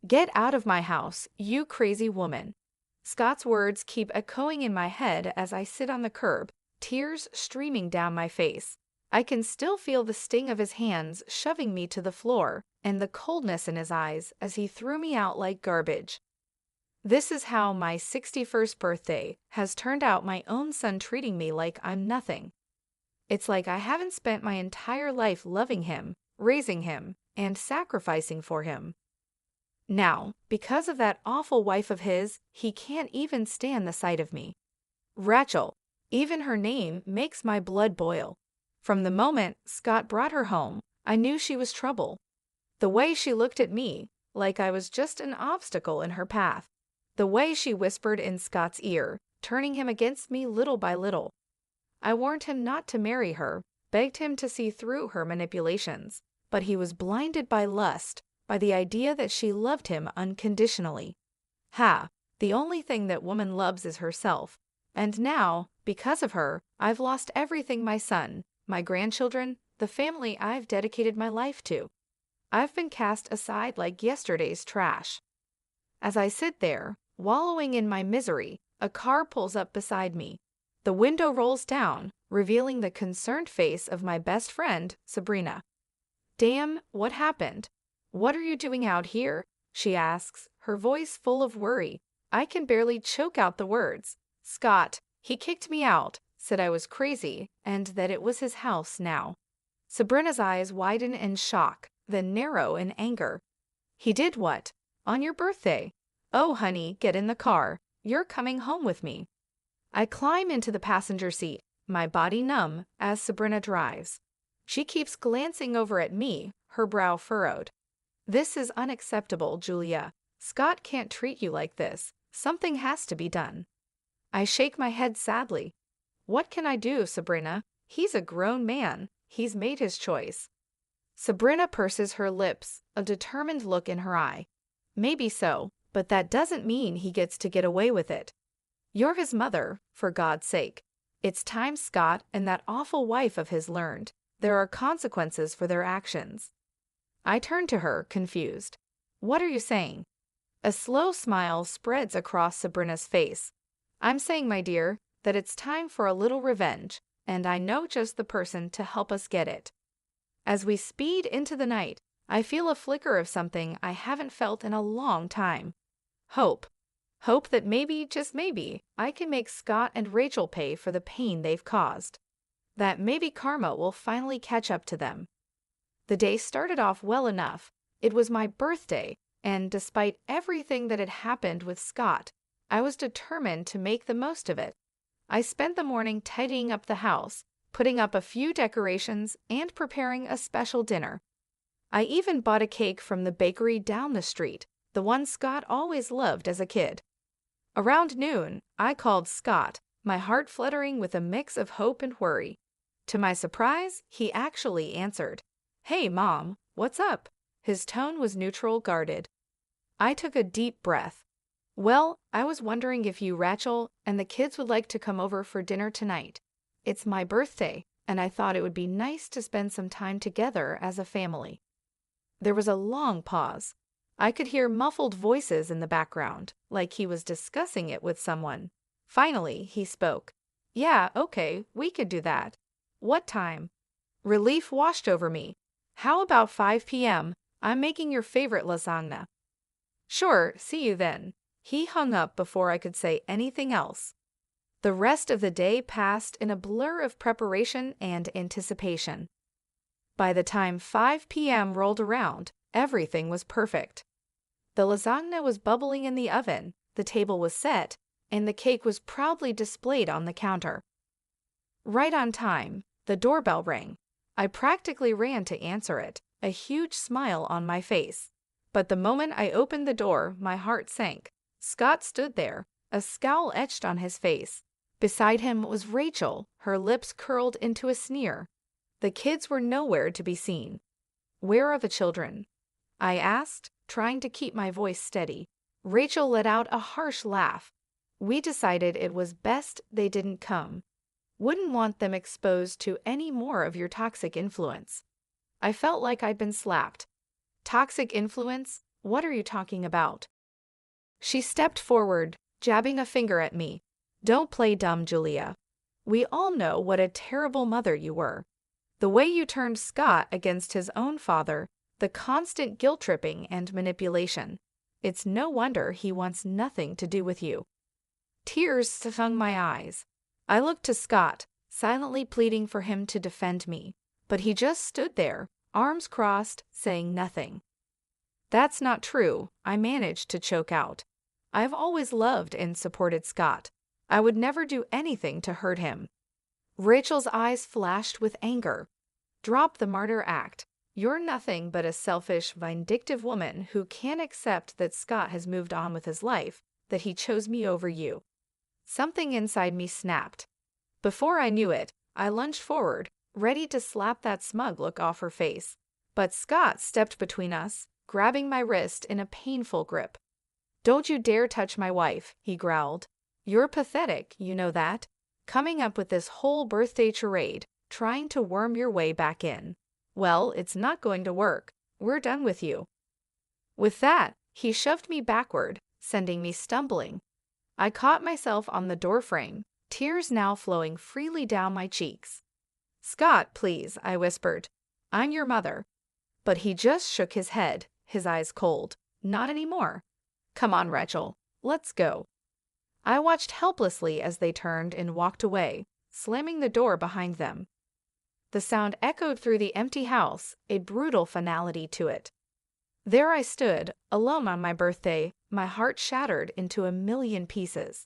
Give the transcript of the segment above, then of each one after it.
Get out of my house, you crazy woman. Scott's words keep echoing in my head as I sit on the curb, tears streaming down my face. I can still feel the sting of his hands shoving me to the floor and the coldness in his eyes as he threw me out like garbage. This is how my 61st birthday has turned out, my own son treating me like I'm nothing. It's like I haven't spent my entire life loving him, raising him, and sacrificing for him. Now, because of that awful wife of his, he can't even stand the sight of me. Rachel, even her name makes my blood boil. From the moment Scott brought her home, I knew she was trouble. The way she looked at me, like I was just an obstacle in her path. The way she whispered in Scott's ear, turning him against me little by little. I warned him not to marry her, begged him to see through her manipulations, but he was blinded by lust, by the idea that she loved him unconditionally. Ha! The only thing that woman loves is herself. And now, because of her, I've lost everything: my son, my grandchildren, the family I've dedicated my life to. I've been cast aside like yesterday's trash. As I sit there, wallowing in my misery, a car pulls up beside me. The window rolls down, revealing the concerned face of my best friend, Sabrina. "Damn, what happened? What are you doing out here?" she asks, her voice full of worry. I can barely choke out the words. "Scott, he kicked me out, said I was crazy, and that it was his house now." Sabrina's eyes widen in shock, then narrow in anger. "He did what? On your birthday? Oh, honey, get in the car. You're coming home with me." I climb into the passenger seat, my body numb, as Sabrina drives. She keeps glancing over at me, her brow furrowed. "This is unacceptable, Julia. Scott can't treat you like this. Something has to be done." I shake my head sadly. "What can I do, Sabrina? He's a grown man. He's made his choice." Sabrina purses her lips, a determined look in her eye. "Maybe so, but that doesn't mean he gets to get away with it. You're his mother, for God's sake. It's time Scott and that awful wife of his learned. There are consequences for their actions." I turn to her, confused. "What are you saying?" A slow smile spreads across Sabrina's face. "I'm saying, my dear, that it's time for a little revenge, and I know just the person to help us get it." As we speed into the night, I feel a flicker of something I haven't felt in a long time. Hope. Hope that maybe, just maybe, I can make Scott and Rachel pay for the pain they've caused. That maybe karma will finally catch up to them. The day started off well enough. It was my birthday, and despite everything that had happened with Scott, I was determined to make the most of it. I spent the morning tidying up the house, putting up a few decorations, and preparing a special dinner. I even bought a cake from the bakery down the street, the one Scott always loved as a kid. Around noon, I called Scott, my heart fluttering with a mix of hope and worry. To my surprise, he actually answered. "Hey, Mom, what's up?" His tone was neutral, guarded. I took a deep breath. "Well, I was wondering if you, Rachel, and the kids would like to come over for dinner tonight. It's my birthday, and I thought it would be nice to spend some time together as a family." There was a long pause. I could hear muffled voices in the background, like he was discussing it with someone. Finally, he spoke. "Yeah, okay, we could do that. What time?" Relief washed over me. "How about 5 p.m.? I'm making your favorite lasagna." "Sure, see you then." He hung up before I could say anything else. The rest of the day passed in a blur of preparation and anticipation. By the time 5 p.m. rolled around, everything was perfect. The lasagna was bubbling in the oven, the table was set, and the cake was proudly displayed on the counter. Right on time, the doorbell rang. I practically ran to answer it, a huge smile on my face. But the moment I opened the door, my heart sank. Scott stood there, a scowl etched on his face. Beside him was Rachel, her lips curled into a sneer. The kids were nowhere to be seen. "Where are the children?" I asked, trying to keep my voice steady. Rachel let out a harsh laugh. "We decided it was best they didn't come. Wouldn't want them exposed to any more of your toxic influence." I felt like I'd been slapped. Toxic influence? What are you talking about? She stepped forward, jabbing a finger at me. Don't play dumb, Julia. We all know what a terrible mother you were. The way you turned Scott against his own father, the constant guilt-tripping and manipulation. It's no wonder he wants nothing to do with you. Tears stung my eyes. I looked to Scott, silently pleading for him to defend me, but he just stood there, arms crossed, saying nothing. That's not true, I managed to choke out. I've always loved and supported Scott. I would never do anything to hurt him. Rachel's eyes flashed with anger. Drop the martyr act. You're nothing but a selfish, vindictive woman who can't accept that Scott has moved on with his life, that he chose me over you. Something inside me snapped. Before I knew it, I lunged forward, ready to slap that smug look off her face. But Scott stepped between us, grabbing my wrist in a painful grip. Don't you dare touch my wife, he growled. You're pathetic, you know that? Coming up with this whole birthday charade, trying to worm your way back in. Well, it's not going to work. We're done with you. With that, he shoved me backward, sending me stumbling. I caught myself on the doorframe, tears now flowing freely down my cheeks. Scott, please, I whispered. I'm your mother. But he just shook his head, his eyes cold. Not anymore. Come on, Rachel. Let's go. I watched helplessly as they turned and walked away, slamming the door behind them. The sound echoed through the empty house, a brutal finality to it. There I stood, alone on my birthday, my heart shattered into a million pieces.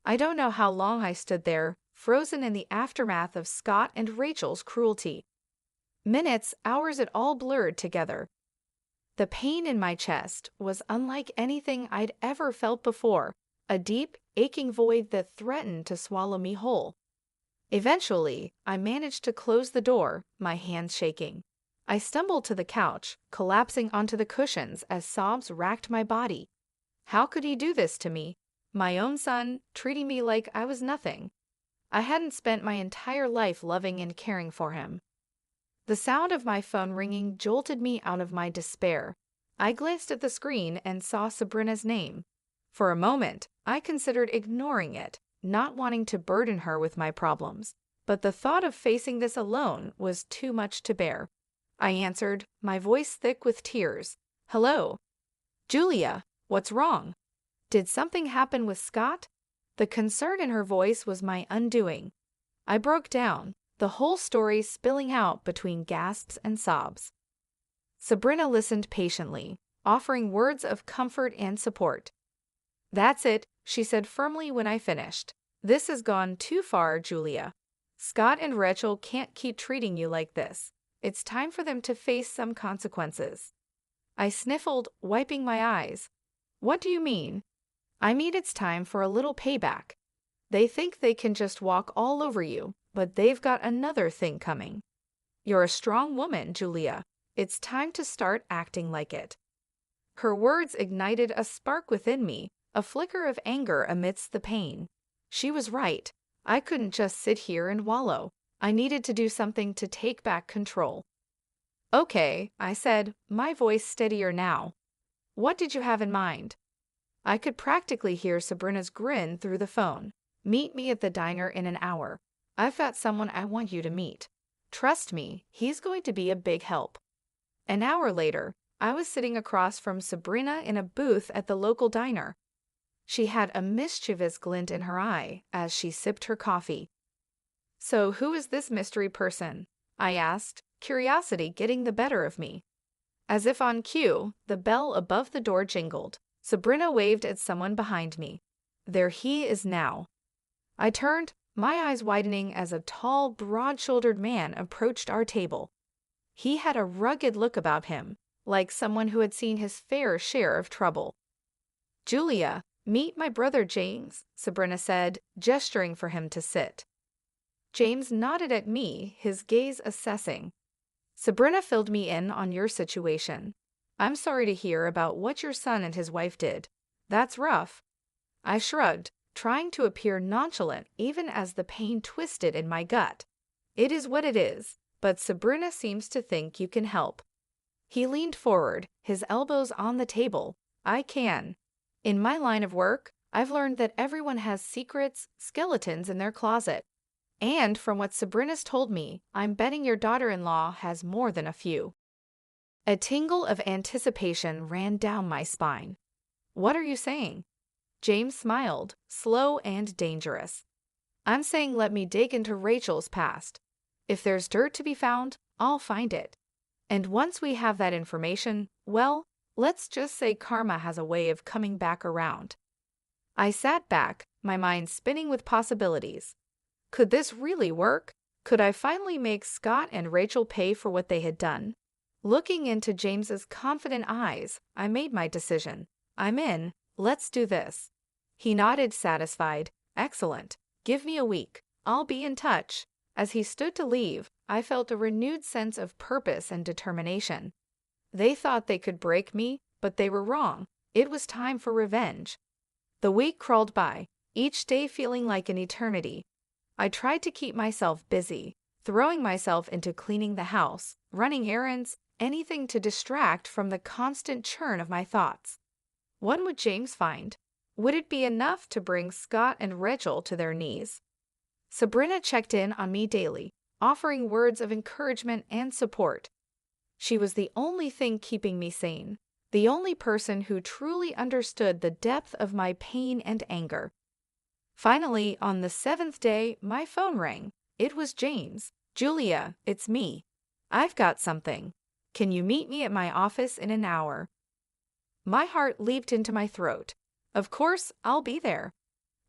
I don't know how long I stood there, frozen in the aftermath of Scott and Rachel's cruelty. Minutes, hours, it all blurred together. The pain in my chest was unlike anything I'd ever felt before, a deep, aching void that threatened to swallow me whole. Eventually, I managed to close the door, my hands shaking. I stumbled to the couch, collapsing onto the cushions as sobs racked my body. How could he do this to me? My own son, treating me like I was nothing. I hadn't spent my entire life loving and caring for him. The sound of my phone ringing jolted me out of my despair. I glanced at the screen and saw Sabrina's name. For a moment, I considered ignoring it, not wanting to burden her with my problems. But the thought of facing this alone was too much to bear. I answered, my voice thick with tears. Hello? Julia, what's wrong? Did something happen with Scott? The concern in her voice was my undoing. I broke down, the whole story spilling out between gasps and sobs. Sabrina listened patiently, offering words of comfort and support. That's it, she said firmly when I finished. This has gone too far, Julia. Scott and Rachel can't keep treating you like this. It's time for them to face some consequences. I sniffled, wiping my eyes. What do you mean? I mean it's time for a little payback. They think they can just walk all over you, but they've got another thing coming. You're a strong woman, Julia. It's time to start acting like it. Her words ignited a spark within me, a flicker of anger amidst the pain. She was right. I couldn't just sit here and wallow. I needed to do something to take back control. Okay, I said, my voice steadier now. What did you have in mind? I could practically hear Sabrina's grin through the phone. Meet me at the diner in an hour. I've got someone I want you to meet. Trust me, he's going to be a big help. An hour later, I was sitting across from Sabrina in a booth at the local diner. She had a mischievous glint in her eye as she sipped her coffee. So who is this mystery person? I asked, curiosity getting the better of me. As if on cue, the bell above the door jingled. Sabrina waved at someone behind me. There he is now. I turned, my eyes widening as a tall, broad-shouldered man approached our table. He had a rugged look about him, like someone who had seen his fair share of trouble. Julia, meet my brother James, Sabrina said, gesturing for him to sit. James nodded at me, his gaze assessing. Sabrina filled me in on your situation. I'm sorry to hear about what your son and his wife did. That's rough. I shrugged, trying to appear nonchalant even as the pain twisted in my gut. It is what it is, but Sabrina seems to think you can help. He leaned forward, his elbows on the table. I can. In my line of work, I've learned that everyone has secrets, skeletons in their closet. And from what Sabrina's told me, I'm betting your daughter-in-law has more than a few. A tingle of anticipation ran down my spine. What are you saying? James smiled, slow and dangerous. I'm saying let me dig into Rachel's past. If there's dirt to be found, I'll find it. And once we have that information, well, let's just say karma has a way of coming back around. I sat back, my mind spinning with possibilities. Could this really work? Could I finally make Scott and Rachel pay for what they had done? Looking into James's confident eyes, I made my decision. I'm in. Let's do this. He nodded, satisfied. Excellent. Give me a week. I'll be in touch. As he stood to leave, I felt a renewed sense of purpose and determination. They thought they could break me, but they were wrong. It was time for revenge. The week crawled by, each day feeling like an eternity. I tried to keep myself busy, throwing myself into cleaning the house, running errands, anything to distract from the constant churn of my thoughts. What would James find? Would it be enough to bring Scott and Rachel to their knees? Sabrina checked in on me daily, offering words of encouragement and support. She was the only thing keeping me sane, the only person who truly understood the depth of my pain and anger. Finally, on the 7th day, my phone rang. It was James. Julia, it's me. I've got something. Can you meet me at my office in an hour? My heart leaped into my throat. Of course, I'll be there.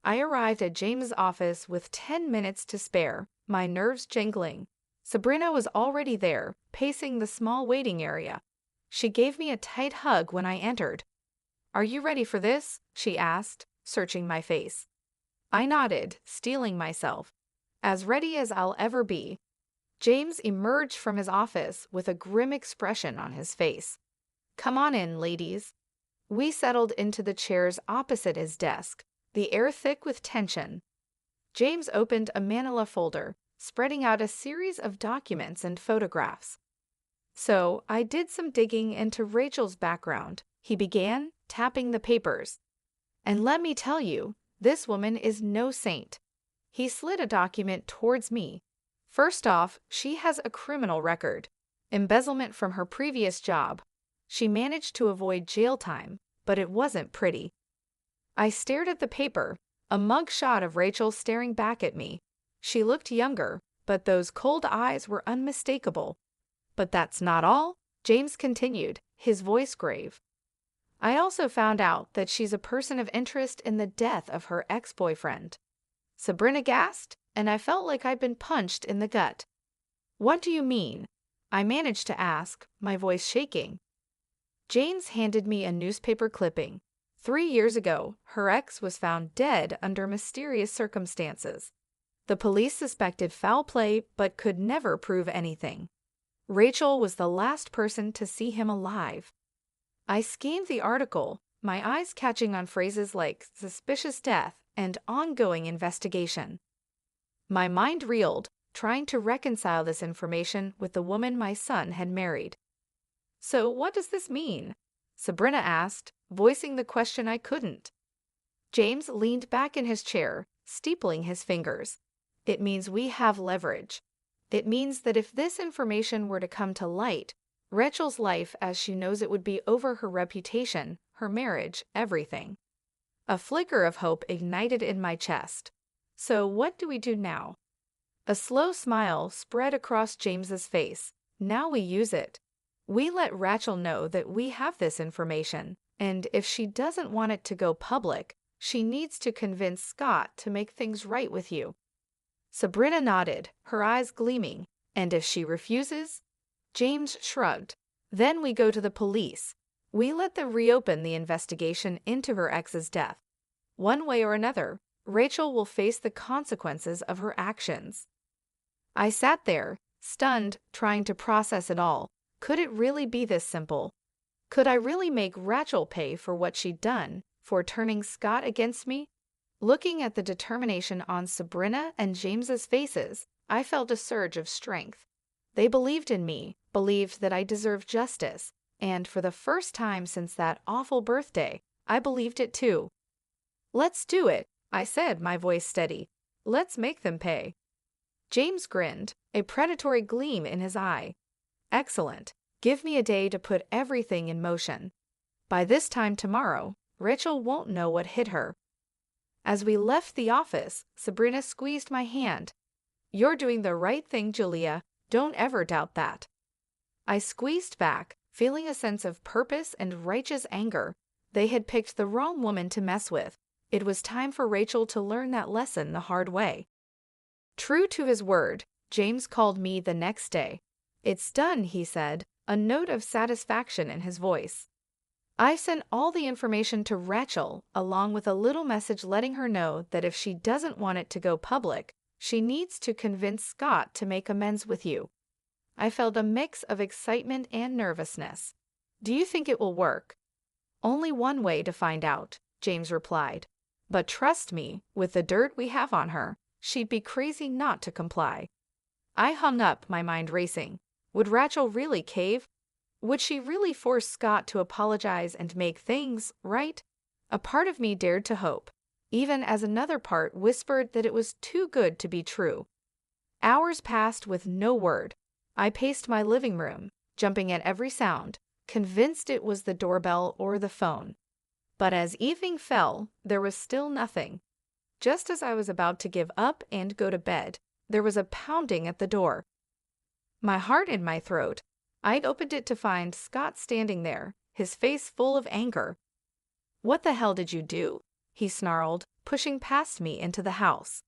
I arrived at James' office with 10 minutes to spare, my nerves jingling. Sabrina was already there, pacing the small waiting area. She gave me a tight hug when I entered. Are you ready for this? She asked, searching my face. I nodded, steeling myself. As ready as I'll ever be. James emerged from his office with a grim expression on his face. Come on in, ladies. We settled into the chairs opposite his desk, the air thick with tension. James opened a manila folder, spreading out a series of documents and photographs. So, I did some digging into Rachel's background, he began, tapping the papers. And let me tell you, this woman is no saint. He slid a document towards me. First off, she has a criminal record. Embezzlement from her previous job. She managed to avoid jail time, but it wasn't pretty. I stared at the paper, a mug shot of Rachel staring back at me. She looked younger, but those cold eyes were unmistakable. But that's not all, James continued, his voice grave. I also found out that she's a person of interest in the death of her ex-boyfriend. Sabrina gasped, and I felt like I'd been punched in the gut. What do you mean? I managed to ask, my voice shaking. James handed me a newspaper clipping. 3 years ago, her ex was found dead under mysterious circumstances. The police suspected foul play but could never prove anything. Rachel was the last person to see him alive. I scanned the article, my eyes catching on phrases like suspicious death and ongoing investigation. My mind reeled, trying to reconcile this information with the woman my son had married. So what does this mean? Sabrina asked, voicing the question I couldn't. James leaned back in his chair, steepling his fingers. It means we have leverage. It means that if this information were to come to light, Rachel's life as she knows it would be over, her reputation, her marriage, everything. A flicker of hope ignited in my chest. So what do we do now? A slow smile spread across James's face. Now we use it. We let Rachel know that we have this information, and if she doesn't want it to go public, she needs to convince Scott to make things right with you. Sabrina nodded, her eyes gleaming. And if she refuses? James shrugged. Then we go to the police. We let them reopen the investigation into her ex's death. One way or another, Rachel will face the consequences of her actions. I sat there, stunned, trying to process it all. Could it really be this simple? Could I really make Rachel pay for what she'd done, for turning Scott against me? Looking at the determination on Sabrina and James's faces, I felt a surge of strength. They believed in me, believed that I deserved justice, and for the first time since that awful birthday, I believed it too. "Let's do it," I said, my voice steady. "Let's make them pay." James grinned, a predatory gleam in his eye. "Excellent. Give me a day to put everything in motion. By this time tomorrow, Rachel won't know what hit her." As we left the office, Sabrina squeezed my hand. "You're doing the right thing, Julia. Don't ever doubt that." I squeezed back, feeling a sense of purpose and righteous anger. They had picked the wrong woman to mess with. It was time for Rachel to learn that lesson the hard way. True to his word, James called me the next day. "It's done," he said, a note of satisfaction in his voice. I sent all the information to Rachel, along with a little message letting her know that if she doesn't want it to go public, she needs to convince Scott to make amends with you. I felt a mix of excitement and nervousness. "Do you think it will work?" "Only one way to find out," James replied. "But trust me, with the dirt we have on her, she'd be crazy not to comply." I hung up, my mind racing. Would Rachel really cave? Would she really force Scott to apologize and make things right? A part of me dared to hope, even as another part whispered that it was too good to be true. Hours passed with no word. I paced my living room, jumping at every sound, convinced it was the doorbell or the phone. But as evening fell, there was still nothing. Just as I was about to give up and go to bed, there was a pounding at the door. My heart in my throat, I'd opened it to find Scott standing there, his face full of anger. "What the hell did you do?" he snarled, pushing past me into the house.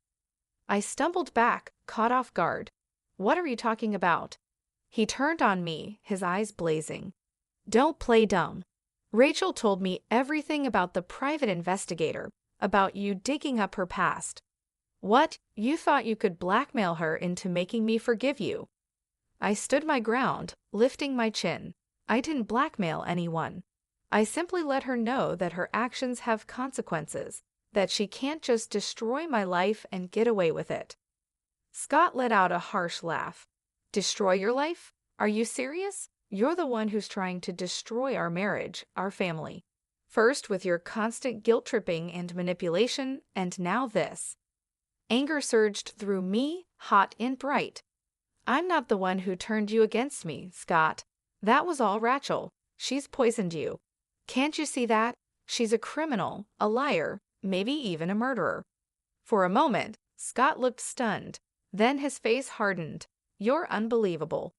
I stumbled back, caught off guard. "What are you talking about?" He turned on me, his eyes blazing. "Don't play dumb. Rachel told me everything about the private investigator, about you digging up her past. What, you thought you could blackmail her into making me forgive you?" I stood my ground, lifting my chin. I didn't blackmail anyone. I simply let her know that her actions have consequences, that she can't just destroy my life and get away with it. Scott let out a harsh laugh. "Destroy your life? Are you serious? You're the one who's trying to destroy our marriage, our family. First with your constant guilt-tripping and manipulation, and now this." Anger surged through me, hot and bright. "I'm not the one who turned you against me, Scott. That was all Rachel. She's poisoned you. Can't you see that? She's a criminal, a liar, maybe even a murderer." For a moment, Scott looked stunned. Then his face hardened. "You're unbelievable.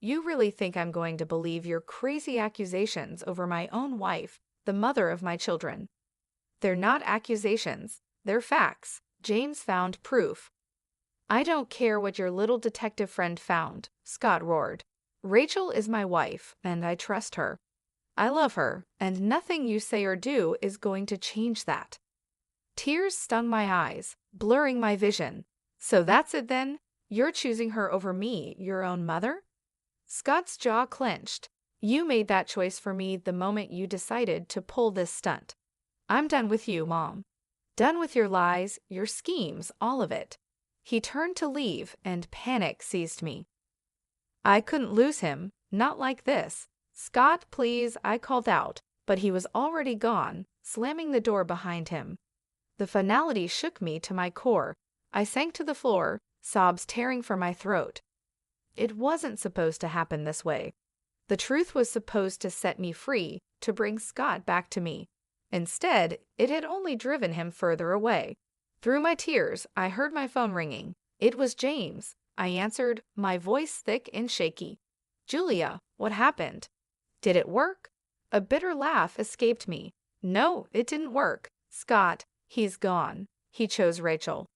You really think I'm going to believe your crazy accusations over my own wife, the mother of my children?" "They're not accusations. They're facts." James found proof. "I don't care what your little detective friend found," Scott roared. "Rachel is my wife, and I trust her. I love her, and nothing you say or do is going to change that." Tears stung my eyes, blurring my vision. "So that's it then? You're choosing her over me, your own mother?" Scott's jaw clenched. "You made that choice for me the moment you decided to pull this stunt. I'm done with you, Mom. Done with your lies, your schemes, all of it." He turned to leave, and panic seized me. I couldn't lose him, not like this. "Scott, please," I called out, but he was already gone, slamming the door behind him. The finality shook me to my core. I sank to the floor, sobs tearing from my throat. It wasn't supposed to happen this way. The truth was supposed to set me free, to bring Scott back to me. Instead, it had only driven him further away. Through my tears, I heard my phone ringing. It was James. I answered, my voice thick and shaky. "Julia, what happened?" "Did it work?" A bitter laugh escaped me. "No, it didn't work. Scott, he's gone. He chose Rachel."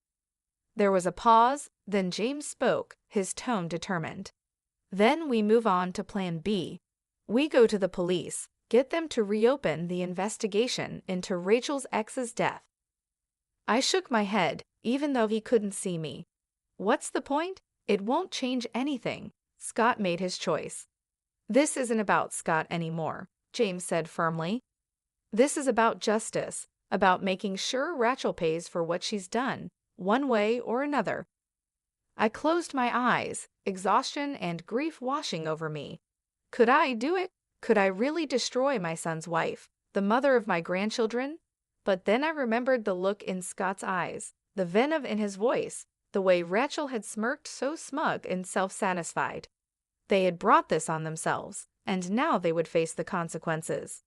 There was a pause, then James spoke, his tone determined. "Then we move on to plan B. We go to the police, get them to reopen the investigation into Rachel's ex's death." I shook my head, even though he couldn't see me. "What's the point? It won't change anything." Scott made his choice. "This isn't about Scott anymore," James said firmly. "This is about justice, about making sure Rachel pays for what she's done, one way or another." I closed my eyes, exhaustion and grief washing over me. Could I do it? Could I really destroy my son's wife, the mother of my grandchildren? But then I remembered the look in Scott's eyes, the venom in his voice, the way Rachel had smirked so smug and self-satisfied. They had brought this on themselves, and now they would face the consequences.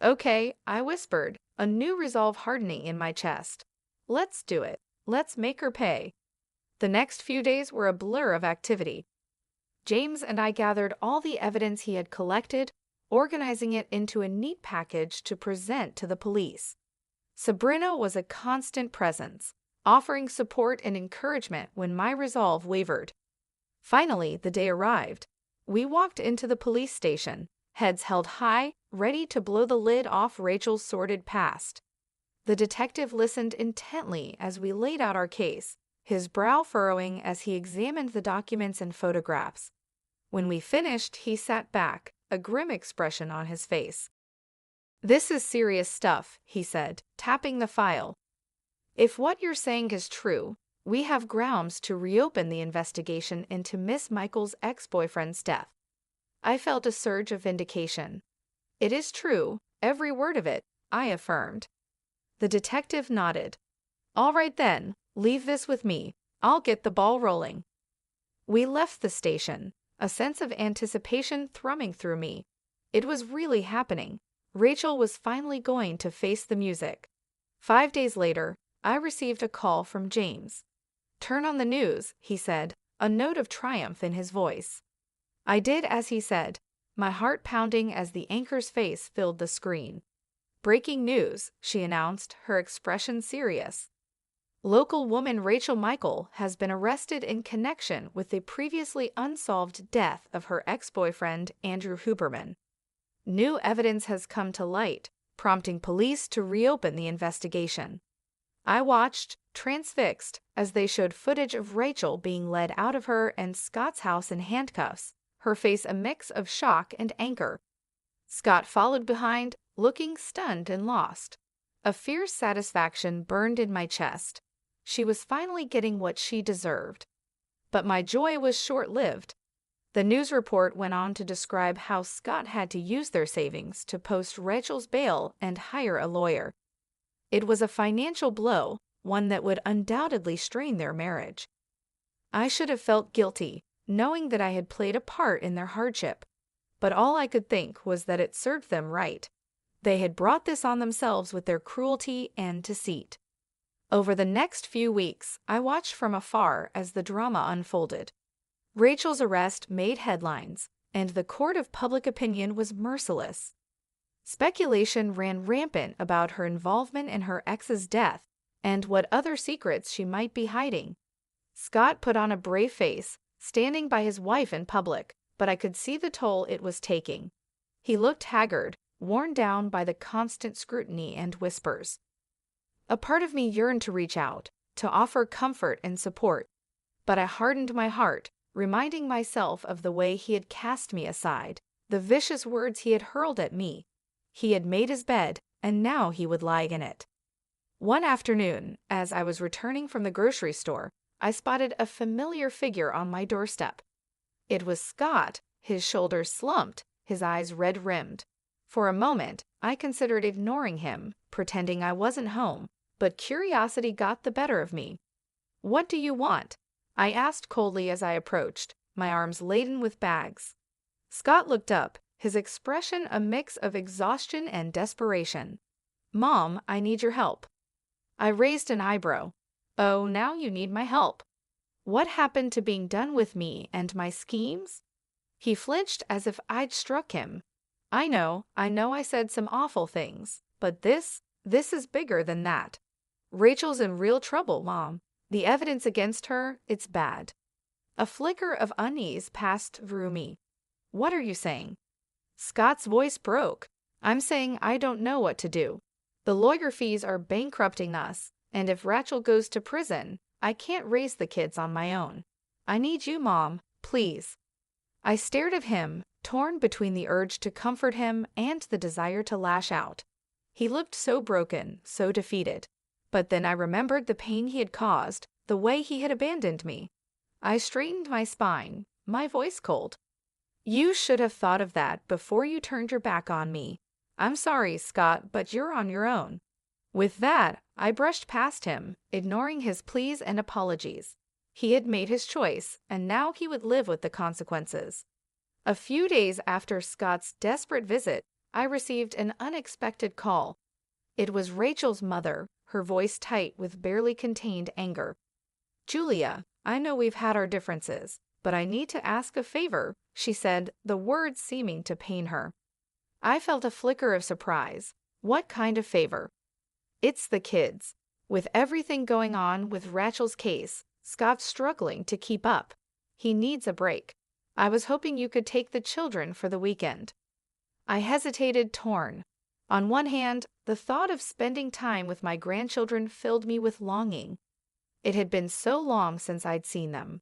Okay, I whispered, a new resolve hardening in my chest. Let's do it. Let's make her pay. The next few days were a blur of activity. James and I gathered all the evidence he had collected, organizing it into a neat package to present to the police. Sabrina was a constant presence, offering support and encouragement when my resolve wavered. Finally, the day arrived. We walked into the police station, heads held high, ready to blow the lid off Rachel's sordid past. The detective listened intently as we laid out our case, his brow furrowing as he examined the documents and photographs. When we finished, he sat back, a grim expression on his face. "This is serious stuff," he said, tapping the file. "If what you're saying is true, we have grounds to reopen the investigation into Miss Michael's ex-boyfriend's death." I felt a surge of vindication. "It is true, every word of it," I affirmed. The detective nodded. "All right then, leave this with me. I'll get the ball rolling." We left the station, a sense of anticipation thrumming through me. It was really happening. Rachel was finally going to face the music. 5 days later, I received a call from James. "Turn on the news," he said, a note of triumph in his voice. I did as he said, my heart pounding as the anchor's face filled the screen. "Breaking news," she announced, her expression serious. "Local woman Rachel Michael has been arrested in connection with the previously unsolved death of her ex-boyfriend, Andrew Huberman. New evidence has come to light, prompting police to reopen the investigation." I watched, transfixed, as they showed footage of Rachel being led out of her and Scott's house in handcuffs, her face a mix of shock and anger. Scott followed behind, looking stunned and lost. A fierce satisfaction burned in my chest. She was finally getting what she deserved. But my joy was short-lived. The news report went on to describe how Scott had to use their savings to post Rachel's bail and hire a lawyer. It was a financial blow, one that would undoubtedly strain their marriage. I should have felt guilty, knowing that I had played a part in their hardship. But all I could think was that it served them right. They had brought this on themselves with their cruelty and deceit. Over the next few weeks, I watched from afar as the drama unfolded. Rachel's arrest made headlines, and the court of public opinion was merciless. Speculation ran rampant about her involvement in her ex's death and what other secrets she might be hiding. Scott put on a brave face, standing by his wife in public, but I could see the toll it was taking. He looked haggard, worn down by the constant scrutiny and whispers. A part of me yearned to reach out, to offer comfort and support, but I hardened my heart, reminding myself of the way he had cast me aside, the vicious words he had hurled at me. He had made his bed, and now he would lie in it. One afternoon, as I was returning from the grocery store, I spotted a familiar figure on my doorstep. It was Scott, his shoulders slumped, his eyes red-rimmed. For a moment, I considered ignoring him, pretending I wasn't home, but curiosity got the better of me. "What do you want?" I asked coldly as I approached, my arms laden with bags. Scott looked up, his expression a mix of exhaustion and desperation. "Mom, I need your help." I raised an eyebrow. "Oh, now you need my help. What happened to being done with me and my schemes?" He flinched as if I'd struck him. I know I said some awful things, but this is bigger than that. Rachel's in real trouble, Mom. The evidence against her, it's bad." A flicker of unease passed through me. "What are you saying?" Scott's voice broke. "I'm saying I don't know what to do. The lawyer fees are bankrupting us, and if Rachel goes to prison, I can't raise the kids on my own. I need you, Mom, please." I stared at him, torn between the urge to comfort him and the desire to lash out. He looked so broken, so defeated. But then I remembered the pain he had caused, the way he had abandoned me. I straightened my spine, my voice cold. You should have thought of that before you turned your back on me. I'm sorry, Scott, but you're on your own. With that, I brushed past him, ignoring his pleas and apologies. He had made his choice, and now he would live with the consequences. A few days after Scott's desperate visit, I received an unexpected call. It was Rachel's mother, her voice tight with barely contained anger. Julia, I know we've had our differences, but I need to ask a favor, she said, the words seeming to pain her. I felt a flicker of surprise. What kind of favor? It's the kids. With everything going on with Rachel's case, Scott's struggling to keep up. He needs a break. I was hoping you could take the children for the weekend. I hesitated, torn. On one hand, the thought of spending time with my grandchildren filled me with longing. It had been so long since I'd seen them.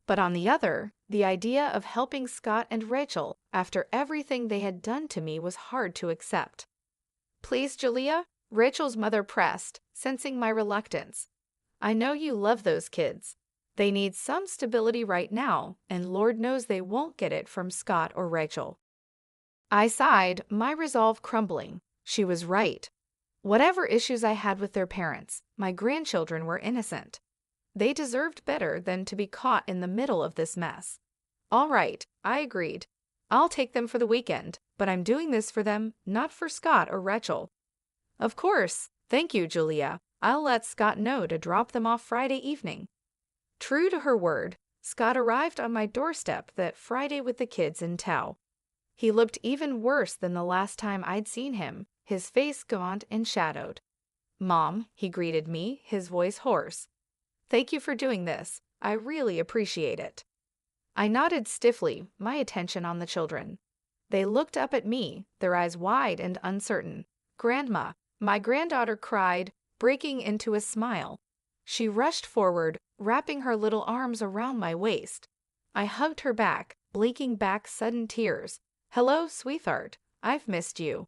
But on the other, the idea of helping Scott and Rachel after everything they had done to me was hard to accept. Please, Julia, Rachel's mother pressed, sensing my reluctance. I know you love those kids. They need some stability right now, and Lord knows they won't get it from Scott or Rachel. I sighed, my resolve crumbling. She was right. Whatever issues I had with their parents, my grandchildren were innocent. They deserved better than to be caught in the middle of this mess. All right, I agreed. I'll take them for the weekend, but I'm doing this for them, not for Scott or Rachel. Of course. Thank you, Julia. I'll let Scott know to drop them off Friday evening. True to her word, Scott arrived on my doorstep that Friday with the kids in tow. He looked even worse than the last time I'd seen him, his face gaunt and shadowed. Mom, he greeted me, his voice hoarse. Thank you for doing this. I really appreciate it. I nodded stiffly, my attention on the children. They looked up at me, their eyes wide and uncertain. Grandma, my granddaughter cried, breaking into a smile. She rushed forward, wrapping her little arms around my waist. I hugged her back, blinking back sudden tears. Hello, sweetheart. I've missed you.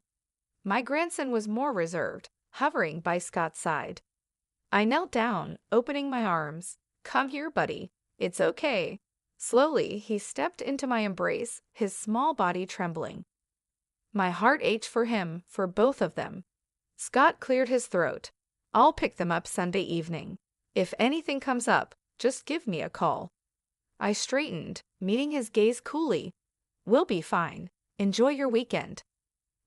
My grandson was more reserved, hovering by Scott's side. I knelt down, opening my arms. Come here, buddy. It's okay. Slowly, he stepped into my embrace, his small body trembling. My heart ached for him, for both of them. Scott cleared his throat. I'll pick them up Sunday evening. If anything comes up, just give me a call. I straightened, meeting his gaze coolly. We'll be fine. Enjoy your weekend.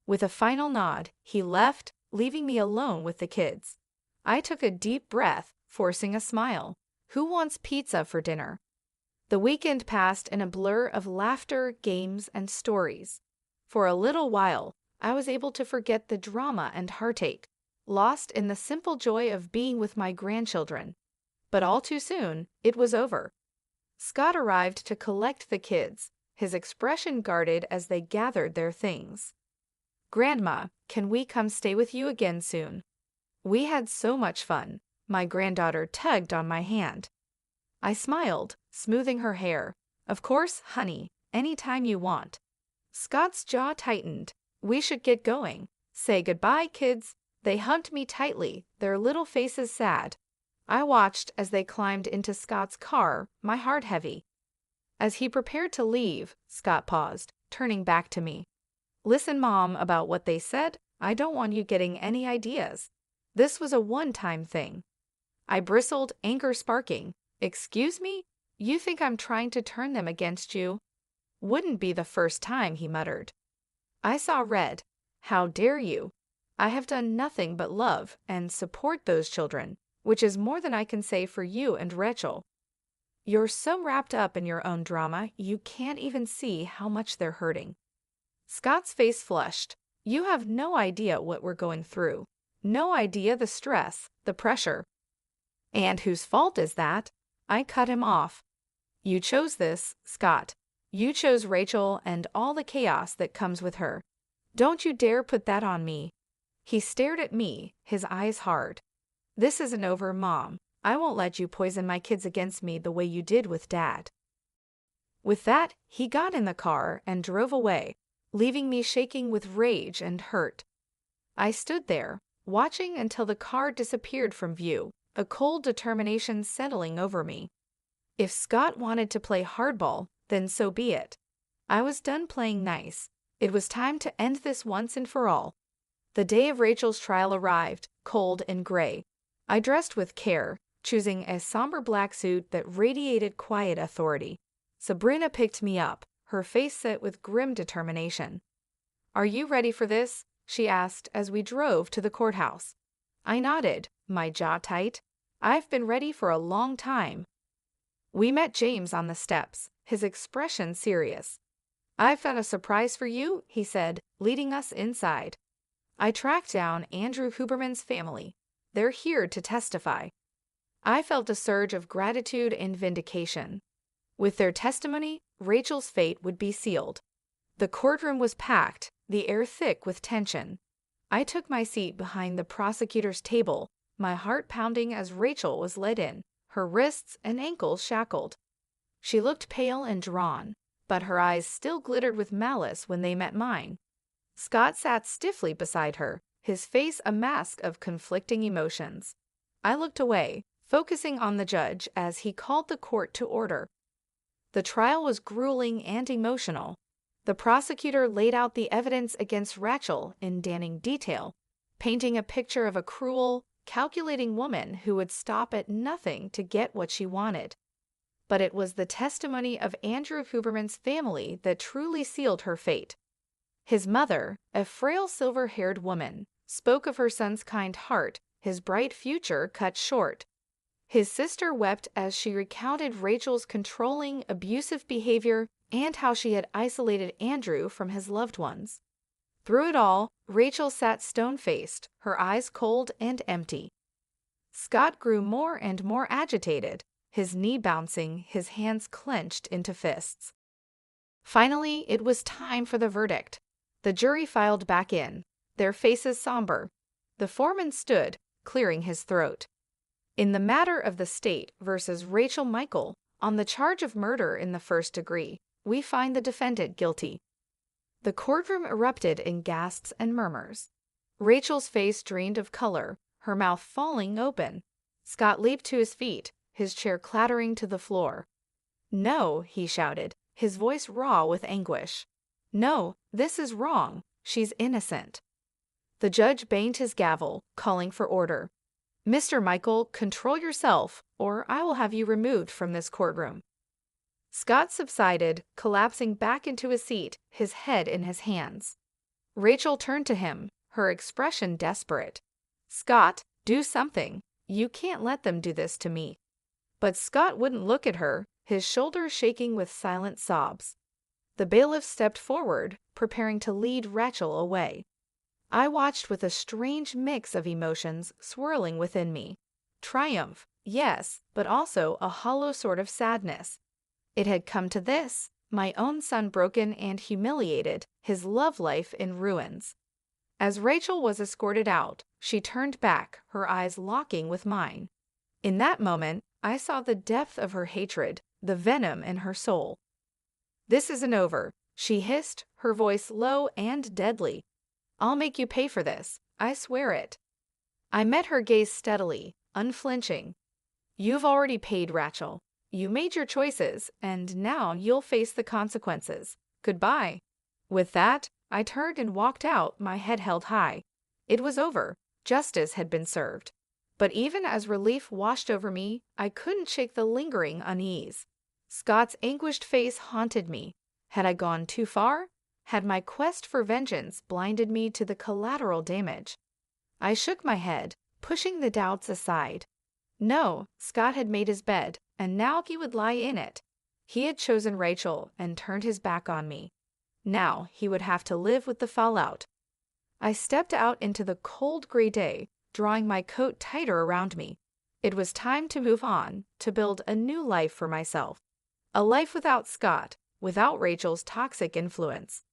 With a final nod, he left, leaving me alone with the kids. I took a deep breath, forcing a smile. Who wants pizza for dinner? The weekend passed in a blur of laughter, games, and stories. For a little while, I was able to forget the drama and heartache, lost in the simple joy of being with my grandchildren. But all too soon, it was over. Scott arrived to collect the kids, his expression guarded as they gathered their things. Grandma, can we come stay with you again soon? We had so much fun. My granddaughter tugged on my hand. I smiled, smoothing her hair. Of course, honey, anytime you want. Scott's jaw tightened. We should get going. Say goodbye, kids. They hugged me tightly, their little faces sad. I watched as they climbed into Scott's car, my heart heavy. As he prepared to leave, Scott paused, turning back to me. Listen, Mom, about what they said. I don't want you getting any ideas. This was a one-time thing. I bristled, anger sparking. Excuse me? You think I'm trying to turn them against you? Wouldn't be the first time, he muttered. I saw red. How dare you? I have done nothing but love and support those children, which is more than I can say for you and Rachel. You're so wrapped up in your own drama, you can't even see how much they're hurting. Scott's face flushed. You have no idea what we're going through. No idea the stress, the pressure. And whose fault is that? I cut him off. You chose this, Scott. You chose Rachel and all the chaos that comes with her. Don't you dare put that on me. He stared at me, his eyes hard. This isn't over, Mom. I won't let you poison my kids against me the way you did with Dad. With that, he got in the car and drove away, leaving me shaking with rage and hurt. I stood there, watching until the car disappeared from view, a cold determination settling over me. If Scott wanted to play hardball, then so be it. I was done playing nice. It was time to end this once and for all. The day of Rachel's trial arrived, cold and gray. I dressed with care, choosing a somber black suit that radiated quiet authority. Sabrina picked me up, her face set with grim determination. "Are you ready for this?" she asked as we drove to the courthouse. I nodded, my jaw tight. "I've been ready for a long time." We met James on the steps, his expression serious. "I've got a surprise for you," he said, leading us inside. I tracked down Andrew Huberman's family. They're here to testify. I felt a surge of gratitude and vindication. With their testimony, Rachel's fate would be sealed. The courtroom was packed, the air thick with tension. I took my seat behind the prosecutor's table, my heart pounding as Rachel was led in, her wrists and ankles shackled. She looked pale and drawn, but her eyes still glittered with malice when they met mine. Scott sat stiffly beside her, his face a mask of conflicting emotions. I looked away, focusing on the judge as he called the court to order. The trial was grueling and emotional. The prosecutor laid out the evidence against Rachel in damning detail, painting a picture of a cruel, calculating woman who would stop at nothing to get what she wanted. But it was the testimony of Andrew Huberman's family that truly sealed her fate. His mother, a frail silver-haired woman, spoke of her son's kind heart, his bright future cut short. His sister wept as she recounted Rachel's controlling, abusive behavior and how she had isolated Andrew from his loved ones. Through it all, Rachel sat stone-faced, her eyes cold and empty. Scott grew more and more agitated, his knee bouncing, his hands clenched into fists. Finally, it was time for the verdict. The jury filed back in, their faces somber. The foreman stood, clearing his throat. In the matter of the state versus Rachel Michael, on the charge of murder in the first degree, we find the defendant guilty. The courtroom erupted in gasps and murmurs. Rachel's face drained of color, her mouth falling open. Scott leaped to his feet, his chair clattering to the floor. "No," he shouted, his voice raw with anguish. "No, this is wrong. She's innocent." The judge banged his gavel, calling for order. "Mr. Michael, control yourself, or I will have you removed from this courtroom." Scott subsided, collapsing back into his seat, his head in his hands. Rachel turned to him, her expression desperate. "Scott, do something. You can't let them do this to me." But Scott wouldn't look at her, his shoulders shaking with silent sobs. The bailiff stepped forward, preparing to lead Rachel away. I watched with a strange mix of emotions swirling within me. Triumph, yes, but also a hollow sort of sadness. It had come to this, my own son broken and humiliated, his love life in ruins. As Rachel was escorted out, she turned back, her eyes locking with mine. In that moment, I saw the depth of her hatred, the venom in her soul. "This isn't over," she hissed, her voice low and deadly. "I'll make you pay for this, I swear it." I met her gaze steadily, unflinching. "You've already paid, Rachel. You made your choices, and now you'll face the consequences. Goodbye." With that, I turned and walked out, my head held high. It was over. Justice had been served. But even as relief washed over me, I couldn't shake the lingering unease. Scott's anguished face haunted me. Had I gone too far? Had my quest for vengeance blinded me to the collateral damage? I shook my head, pushing the doubts aside. No, Scott had made his bed, and now he would lie in it. He had chosen Rachel and turned his back on me. Now he would have to live with the fallout. I stepped out into the cold gray day, drawing my coat tighter around me. It was time to move on, to build a new life for myself. A life without Scott, without Rachel's toxic influence.